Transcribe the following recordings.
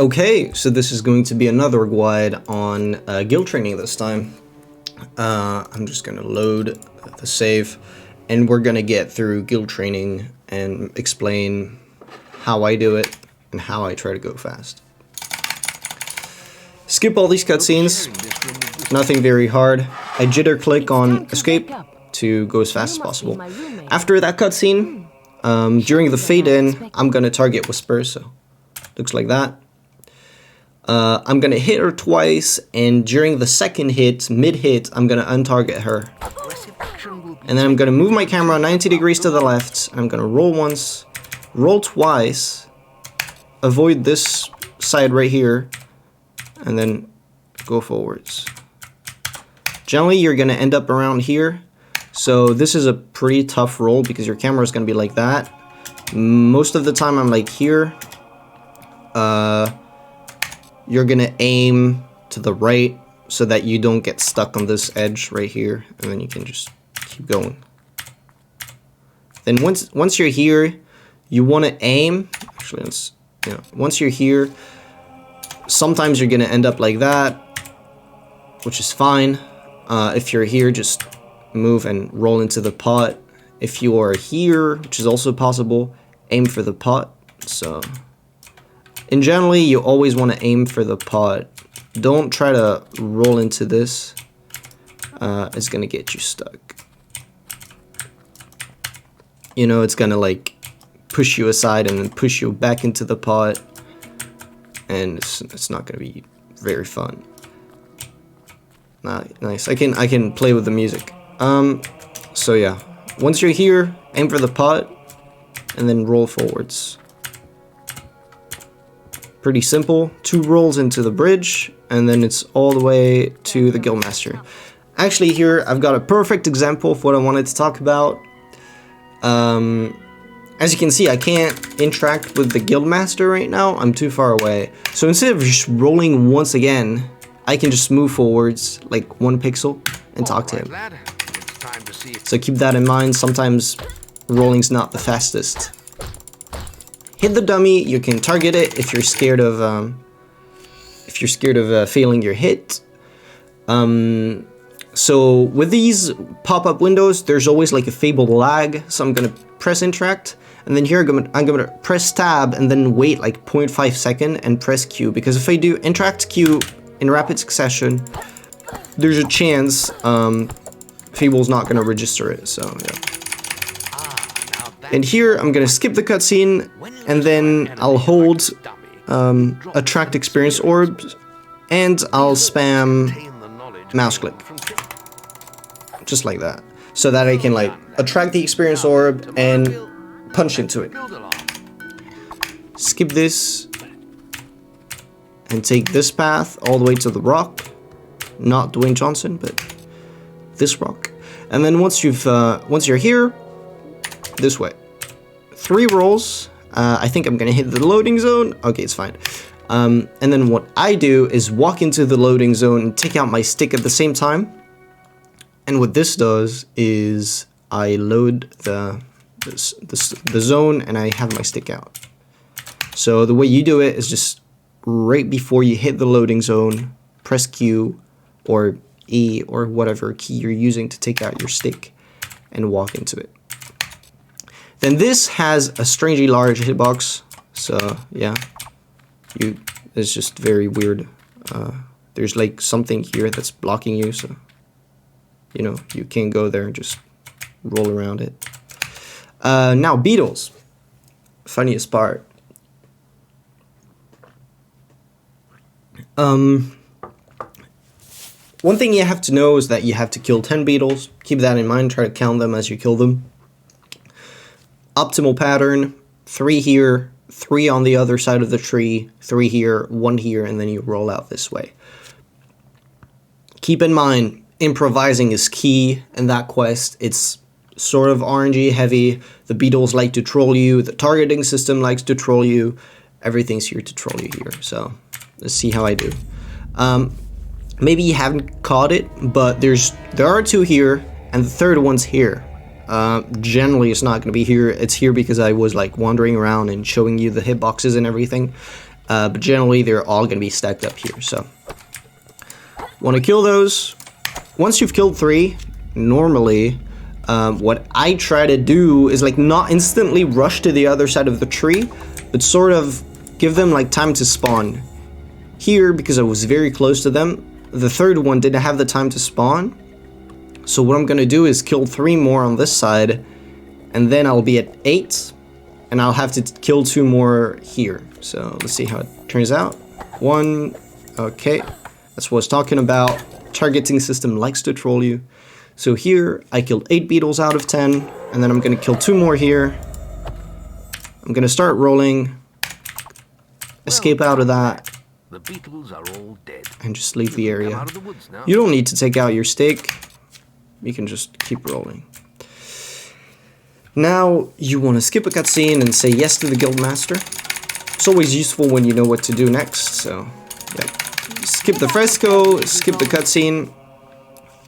Okay, so this is going to be another guide on guild training this time. I'm just going to load the save, and we're going to get through guild training and explain how I do it and how I try to go fast. Skip all these cutscenes, nothing very hard. I jitter click on escape to go as fast as possible. After that cutscene, during the fade in, I'm going to target Whisper, so looks like that. I'm gonna hit her twice, and during the second hit, mid-hit, I'm gonna untarget her. And then I'm gonna move my camera 90 degrees to the left. I'm gonna roll once, roll twice, avoid this side right here, and then go forwards. Generally, you're gonna end up around here. So this is a pretty tough roll because your camera is gonna be like that. Most of the time, I'm like here. You're gonna aim to the right so that you don't get stuck on this edge right here, and then you can just keep going. Then once you're here, you want to aim. Actually, once you're here, sometimes you're gonna end up like that, which is fine. If you're here, just move and roll into the pot. If you are here, which is also possible, aim for the pot. So. And generally, you always want to aim for the pot. Don't try to roll into this. It's going to get you stuck. You know, it's going to like push you aside and then push you back into the pot. And it's not going to be very fun. Nice. I can play with the music. So yeah, once you're here, aim for the pot and then roll forwards. Pretty simple. 2 rolls into the bridge, and then it's all the way to the Guildmaster. Actually, here I've got a perfect example of what I wanted to talk about. As you can see, I can't interact with the Guildmaster right now. I'm too far away. So instead of just rolling once again, I can just move forwards like 1 pixel and talk to him. So keep that in mind. Sometimes rolling's not the fastest. Hit the dummy. You can target it if you're scared of failing your hit. So with these pop-up windows, there's always like a Fable lag. So I'm gonna press interact, and then here I'm gonna press tab and then wait like 0.5 seconds and press Q, because if I do interact Q in rapid succession, there's a chance Fable's not gonna register it. So yeah. And here I'm gonna skip the cutscene, and then I'll hold attract experience orbs, and I'll spam mouse click, just like that, so that I can like attract the experience orb and punch into it. Skip this and take this path all the way to the rock, not Dwayne Johnson, but this rock. And then once you're here, this way. 3 rolls. I think I'm gonna hit the loading zone. Okay, it's fine. And then what I do is walk into the loading zone and take out my stick at the same time. And what this does is I load the zone and I have my stick out. So the way you do it is just right before you hit the loading zone, press Q or E or whatever key you're using to take out your stick and walk into it. Then this has a strangely large hitbox, so yeah, it's just very weird. There's like something here that's blocking you, so you know you can't go there and just roll around it. Now beetles, funniest part. One thing you have to know is that you have to kill 10 beetles. Keep that in mind. Try to count them as you kill them. Optimal pattern: 3 here, 3 on the other side of the tree, 3 here, 1 here, and then you roll out this way. Keep in mind, improvising is key in that quest. It's sort of RNG heavy. The beetles like to troll you. The targeting system likes to troll you. Everything's here to troll you here. So let's see how I do. Maybe you haven't caught it, but there are 2 here, and the third one's here. Generally, it's not going to be here. It's here because I was like wandering around and showing you the hitboxes and everything. but generally they're all gonna be stacked up here. So want to kill those. Once you've killed 3, normally what I try to do is like not instantly rush to the other side of the tree, but sort of give them like time to spawn. Here, because I was very close to them, the 3rd one didn't have the time to spawn. So what I'm gonna do is kill 3 more on this side, and then I'll be at 8, and I'll have to kill 2 more here. So let's see how it turns out. 1, okay, that's what I was talking about. Targeting system likes to troll you. So here, I killed 8 beetles out of 10, and then I'm gonna kill 2 more here. I'm gonna start rolling, escape out of that, The beetles are all dead. and just leave the Come area. out of the woods now. You don't need to take out your stake. You can just keep rolling. Now, you want to skip a cutscene and say yes to the guildmaster. It's always useful when you know what to do next, so yeah. Skip the fresco, skip the cutscene,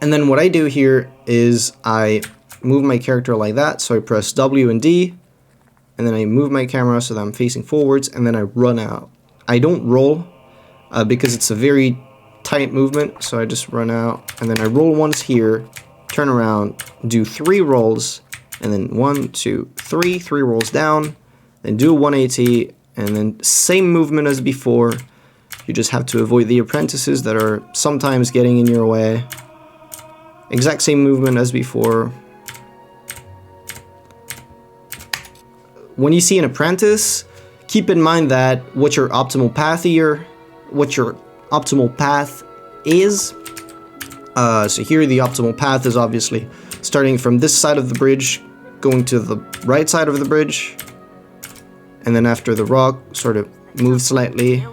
and then what I do here is I move my character like that, so I press W and D, and then I move my camera so that I'm facing forwards, and then I run out. I don't roll, because it's a very tight movement, so I just run out, and then I roll once here, turn around, do 3 rolls, and then 1, 2, 3, 3 rolls down, then do a 180, and then same movement as before. You just have to avoid the apprentices that are sometimes getting in your way. Exact same movement as before. When you see an apprentice, keep in mind that what your optimal path here, what your optimal path is. So here the optimal path is obviously starting from this side of the bridge, going to the right side of the bridge, and then after the rock, sort of move slightly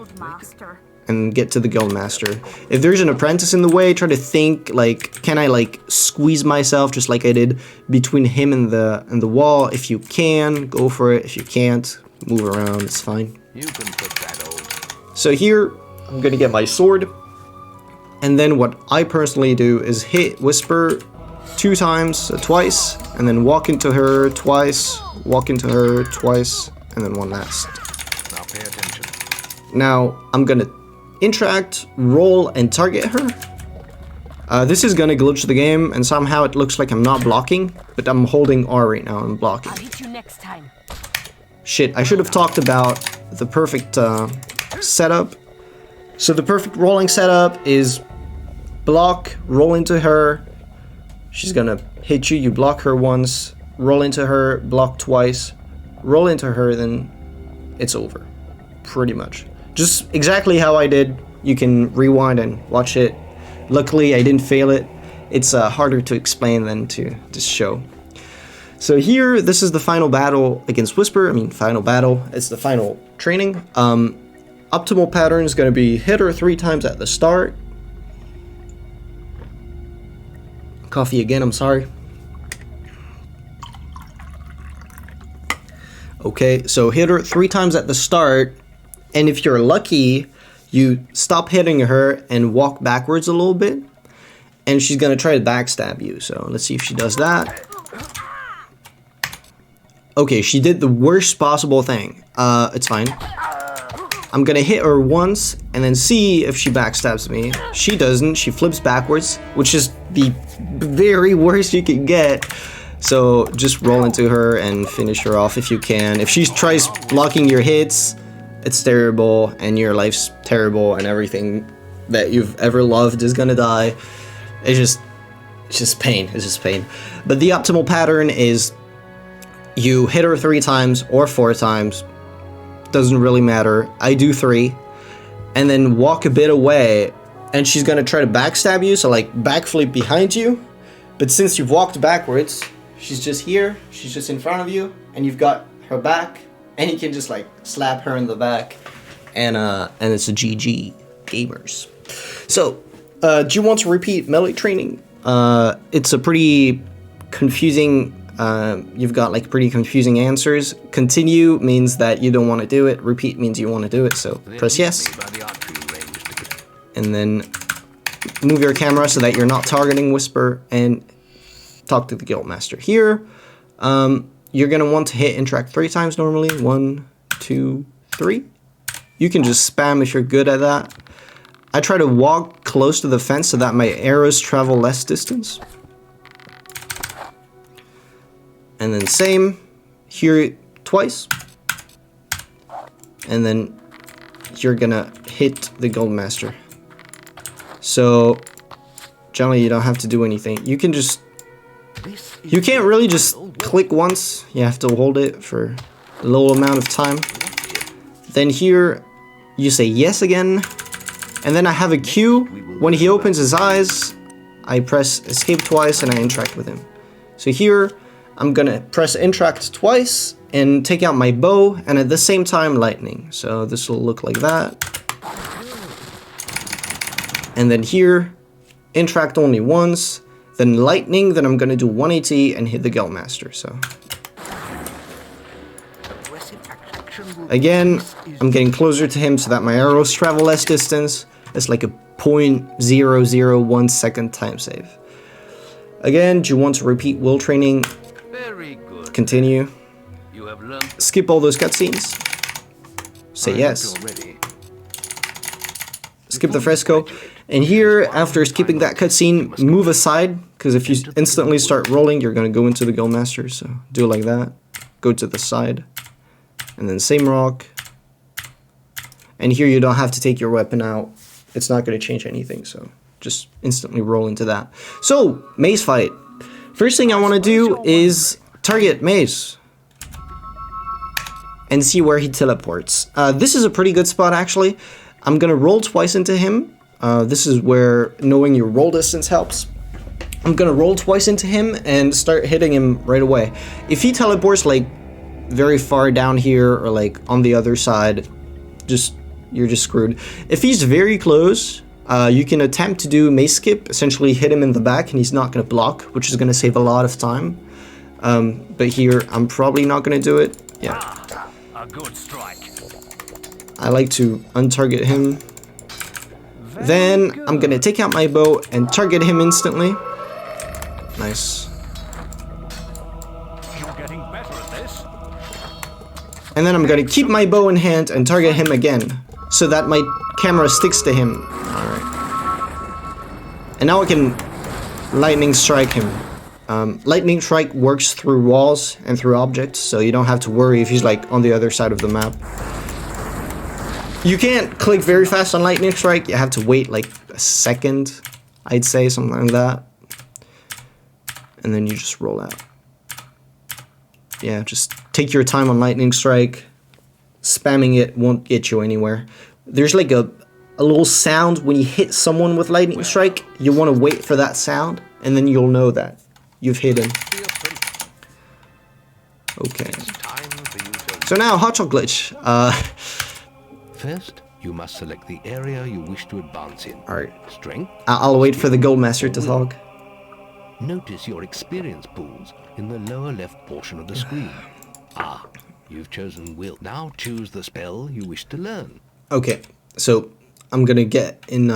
and get to the guildmaster. If there's an apprentice in the way, try to think like, can I like squeeze myself just like I did between him and the wall? If you can, go for it. If you can't, move around, it's fine. You can put that old. So here, I'm gonna get my sword, and then what I personally do is hit Whisper 2 times, so twice, and then walk into her twice, walk into her twice, and then 1 last. Now pay attention. Now, I'm gonna interact, roll, and target her. This is gonna glitch the game, and somehow it looks like I'm not blocking, but I'm holding R right now and blocking. I'll hit you next time. Shit, I should have talked about the perfect setup. So the perfect rolling setup is block, roll into her, she's gonna hit you, you block her once, roll into her, block twice, roll into her, then it's over. Pretty much. Just exactly how I did. You can rewind and watch it. Luckily, I didn't fail it. It's harder to explain than to just show. So here, this is the final battle against Whisper. I mean, final battle. It's the final training. Optimal pattern is going to be hit her 3 times at the start. Coffee again, I'm sorry. Okay, so hit her 3 times at the start, and if you're lucky, you stop hitting her and walk backwards a little bit, and she's gonna try to backstab you. So let's see if she does that. Okay, she did the worst possible thing. It's fine. I'm gonna hit her once and then see if she backstabs me. She doesn't, she flips backwards, which is the very worst you can get. So just roll into her and finish her off if you can. If she tries blocking your hits, it's terrible, and your life's terrible, and everything that you've ever loved is gonna die. It's just pain, it's just pain. But the optimal pattern is you hit her 3 times or 4 times, doesn't really matter. I do 3, and then walk a bit away, and she's gonna try to backstab you, so like backflip behind you. But since you've walked backwards, she's just here, she's just in front of you, and you've got her back, and you can just like slap her in the back, and it's a GG gamers. So, do you want to repeat melee training? It's a pretty confusing. You've got like pretty confusing answers. Continue means that you don't want to do it. Repeat means you want to do it. So press yes, and then move your camera so that you're not targeting Whisper, and talk to the guildmaster. Here, you're gonna want to hit interact 3 times normally. 1, 2, 3. You can just spam if you're good at that. I try to walk close to the fence so that my arrows travel less distance. And then same here twice. And then you're gonna hit the gold master. So generally you don't have to do anything. You can just, you can't really just click once. You have to hold it for a little amount of time. Then here you say yes again. And then I have a cue. When he opens his eyes, I press escape twice and I interact with him. So here I'm gonna press interact twice and take out my bow, and at the same time lightning. So this will look like that. And then here, interact only once, then lightning, then I'm gonna do 180 and hit the Guildmaster. So again, I'm getting closer to him so that my arrows travel less distance. It's like a 0.001 second time save. Again, do you want to repeat will training? Very good. Continue. You have learned. Skip all those cutscenes. Say yes. Skip the fresco. And here, after skipping that cutscene, move aside, because if you instantly start rolling, you're going to go into the Guildmaster. So do it like that. Go to the side. And then same rock. And here you don't have to take your weapon out. It's not going to change anything, so just instantly roll into that. So, maze fight. First thing I want to do is target Maze. And see where he teleports. This is a pretty good spot, actually. I'm going to roll twice into him. This is where knowing your roll distance helps. I'm going to roll twice into him and start hitting him right away. If he teleports, like, very far down here or, like, on the other side, you're just screwed. If he's very close, you can attempt to do maze skip, essentially hit him in the back and he's not going to block, which is going to save a lot of time. But here, I'm probably not going to do it. Yeah. A good strike. I like to untarget him. Then I'm going to take out my bow and target him instantly. Nice. You're getting better at this. And then I'm going to keep my bow in hand and target him again, so that my camera sticks to him. Alright. And now I can lightning strike him. Lightning strike works through walls and through objects, so you don't have to worry if he's like on the other side of the map. You can't click very fast on lightning strike, you have to wait like a second, I'd say, something like that. And then you just roll out. Yeah, just take your time on lightning strike. Spamming it won't get you anywhere. There's like a little sound when you hit someone with lightning strike. You want to wait for that sound, and then you'll know that you've hit him. Okay. So now, hotshot glitch. First, you must select the area you wish to advance in. Alright. Strength. I'll wait for the Guildmaster to talk. Notice your experience pools in the lower left portion of the screen. Ah, you've chosen will. Now choose the spell you wish to learn. Okay, so I'm gonna get in,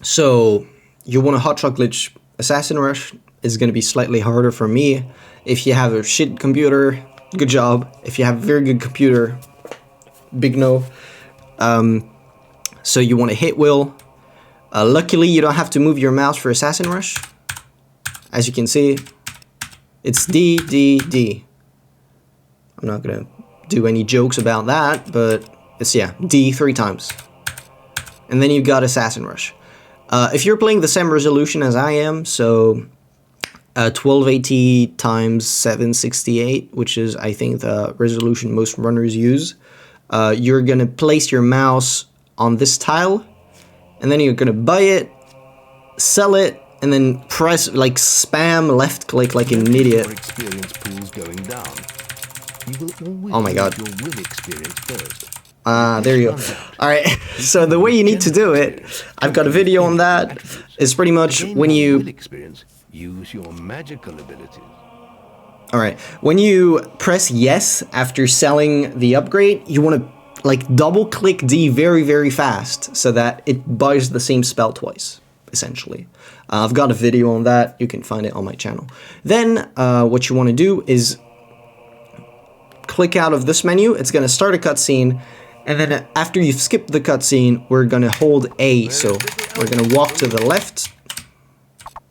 so you want a hotshot glitch Assassin Rush is gonna be slightly harder for me. If you have a shit computer, good job. If you have a very good computer, big no. So you want to hit will. Luckily, you don't have to move your mouse for Assassin Rush. As you can see, it's D, D, D. I'm not gonna do any jokes about that, but it's, yeah, D 3 times. And then you got Assassin Rush. If you're playing the same resolution as I am, so 1280 times 768, which is, I think, the resolution most runners use, you're gonna place your mouse on this tile, and then you're gonna buy it, sell it, and then press, like, spam left click like an idiot. Experience pools going down. You will always Oh my god. your will experience first. There you go. Alright, so the way you need to do it, I've got a video on that. It's pretty much when you... Use your magical abilities. Alright, when you press yes after selling the upgrade, you want to, like, double click D very, very fast so that it buys the same spell twice, essentially. I've got a video on that. You can find it on my channel. Then, what you want to do is click out of this menu. It's going to start a cutscene, And then after you've skipped the cutscene, we're gonna hold A. So we're gonna walk to the left,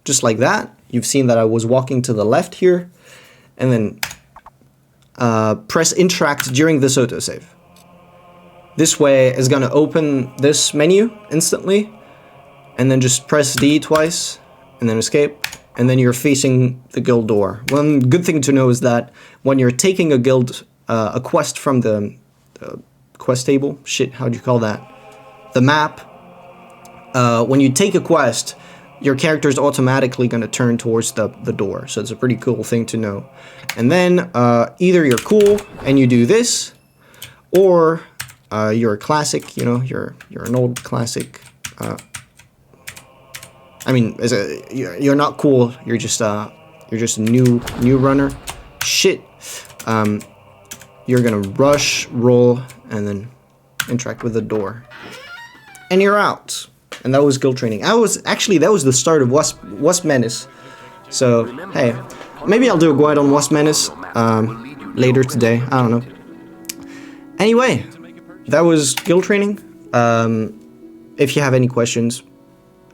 just like that. You've seen that I was walking to the left here. And then press interact during this autosave. This way is gonna open this menu instantly. And then just press D twice, and then escape. And then you're facing the guild door. One good thing to know is that when you're taking a guild, a quest from the quest table, shit, how do you call that? The map. When you take a quest, your character is automatically going to turn towards the door. So it's a pretty cool thing to know. And then either you're cool and you do this, or you're a classic, you know, you're an old classic. I mean, you're not cool. You're just a new runner. Shit. You're gonna rush, roll, and then interact with the door, and you're out. And that was guild training. That was the start of Wasp Menace. So hey, maybe I'll do a guide on Wasp Menace later today. I don't know. Anyway, that was guild training. If you have any questions,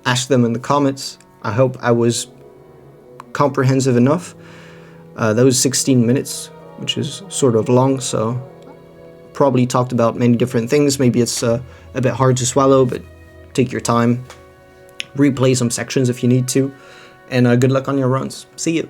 ask them in the comments. I hope I was comprehensive enough. That was 16 minutes, which is sort of long, so probably talked about many different things. Maybe it's a bit hard to swallow, but take your time. Replay some sections if you need to. And good luck on your runs. See you.